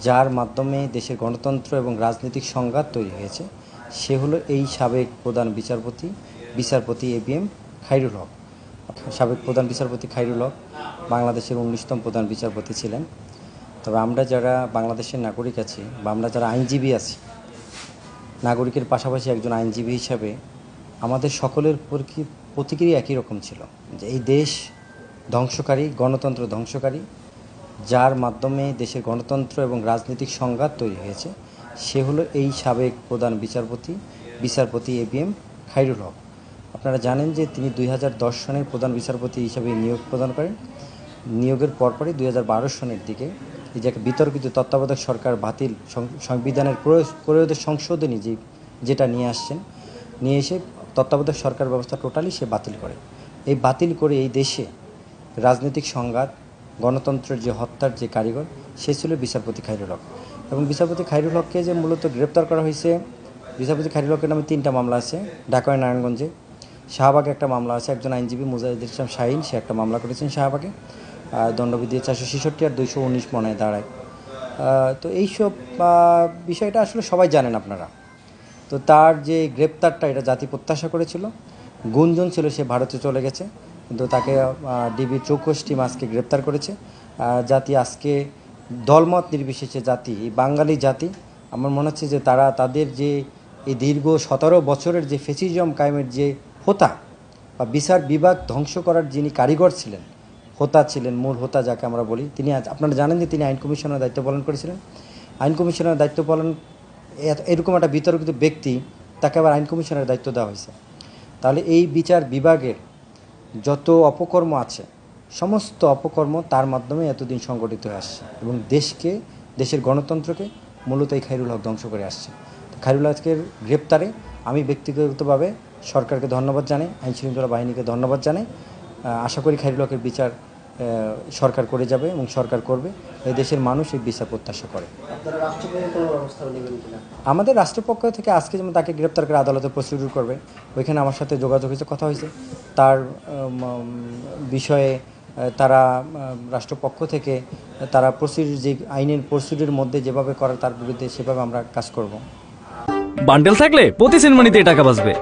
যার মাধ্যমে দেশের গণতন্ত্র এবং রাজনৈতিক সংঘাত তৈরি হয়েছে সে হলো এই সাবেক প্রধান বিচারপতি এবিএম খায়রুল হক। সাবেক প্রধান বিচারপতি খায়রুল হক বাংলাদেশের 19তম প্রধান বিচারপতি ছিলেন। তবে আমরা যারা বাংলাদেশের নাগরিক আছি বা আমরা যারা আইনজীবী আছি, নাগরিকের পাশাপাশি একজন আইনজীবী হিসাবে আমাদের সকলের প্রতিক্রিয়া একই রকম ছিল যে এই দেশ ধ্বংসকারী, গণতন্ত্র ধ্বংসকারী, যার মাধ্যমে দেশের গণতন্ত্র এবং রাজনৈতিক সংঘাত তৈরি হয়েছে সে হলো এই সাবেক প্রধান বিচারপতি এবিএম খায়রুল হক। আপনারা জানেন যে তিনি 2010 সনের প্রধান বিচারপতি হিসাবে নিয়োগ প্রদান করেন। নিয়োগের পরপরই 2012 সনের দিকে এই যে একটা বিতর্কিত তত্ত্বাবধায়ক সরকার বাতিল সংবিধানের প্রয়োগের সংশোধনী যেটা নিয়ে এসে তত্ত্বাবধায়ক সরকার ব্যবস্থা টোটালি সে বাতিল করে। এই বাতিল করে এই দেশে রাজনৈতিক সংঘাত, গণতন্ত্রের যে হত্যার যে কারিগর সে ছিল বিচারপতি খায়রুল হক। এবং বিচারপতি খায়রুল হককে যে মূলত গ্রেপ্তার করা হয়েছে, বিচারপতি খায়রুল হকের নামে 3টা মামলা আছে। ঢাকা নারায়ণগঞ্জে, শাহবাগে একটা মামলা আছে। একজন আইনজীবী মুজাহিদুল ইসলাম শাহীন, সে একটা মামলা করেছেন শাহবাগে, দণ্ডবিধি 466 আর 219 মনে দাঁড়ায়। তো এইসব বিষয়টা আসলে সবাই জানেন আপনারা। তো তার যে গ্রেপ্তারটা এটা জাতি প্রত্যাশা করেছিল। গুঞ্জন ছিল সে ভারতে চলে গেছে, কিন্তু তাকে ডিবি চৌকস টিম আজকে গ্রেপ্তার করেছে। জাতি আজকে দলমত নির্বিশেষে জাতি, বাঙালি জাতি, আমার মনে হচ্ছে যে তারা তাদের যে এই দীর্ঘ 17 বছরের যে ফ্যাসিজম কায়েমের যে হোতা বা বিচার বিভাগ ধ্বংস করার যিনি কারিগর ছিলেন, হোতা ছিলেন, মূল হোতা যাকে আমরা বলি, তিনি আপনারা জানেন যে তিনি আইন কমিশনের দায়িত্ব পালন করেছিলেন। আইন কমিশনের দায়িত্ব পালন এরকম একটা বিতর্কিত ব্যক্তি, তাকে আবার আইন কমিশনের দায়িত্ব দেওয়া হয়েছে। তাহলে এই বিচার বিভাগের যত অপকর্ম আছে, সমস্ত অপকর্ম তার মাধ্যমে এতদিন সংগঠিত হয়ে আসছে এবং দেশের গণতন্ত্রকে মূলত এই খায়রুল হক ধ্বংস করে আসছে। খায়রুল হকের গ্রেপ্তারে আমি ব্যক্তিগতভাবে সরকারকে ধন্যবাদ জানাই, আইনশৃঙ্খলা বাহিনীকে ধন্যবাদ জানাই। আশা করি খায়রুল হকের বিচার সরকার করে যাবে এবং সরকার করবে। এই দেশের মানুষ এই বিচার প্রত্যাশা করে। আমাদের রাষ্ট্রপক্ষ থেকে আজকে যেমন তাকে গ্রেপ্তার করে আদালতে প্রসিডিউর করবে, ওইখানে আমার সাথে যোগাযোগ হয়েছে, কথা হয়েছে। তার বিষয়ে তারা রাষ্ট্রপক্ষ থেকে তারা প্রসিডিউর, যে আইনের প্রসিডিউরের মধ্যে যেভাবে করার তার বিরুদ্ধে সেভাবে আমরা কাজ করব। বান্ডেল থাকলে প্রতি সেনমানিতে টাকা বাঁচবে।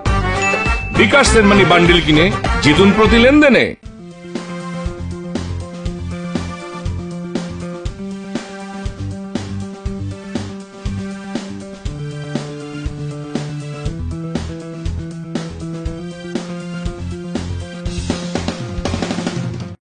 বিকাশ সেনমানি বান্ডেল কিনে জিতুন প্রতি লেনদেনে।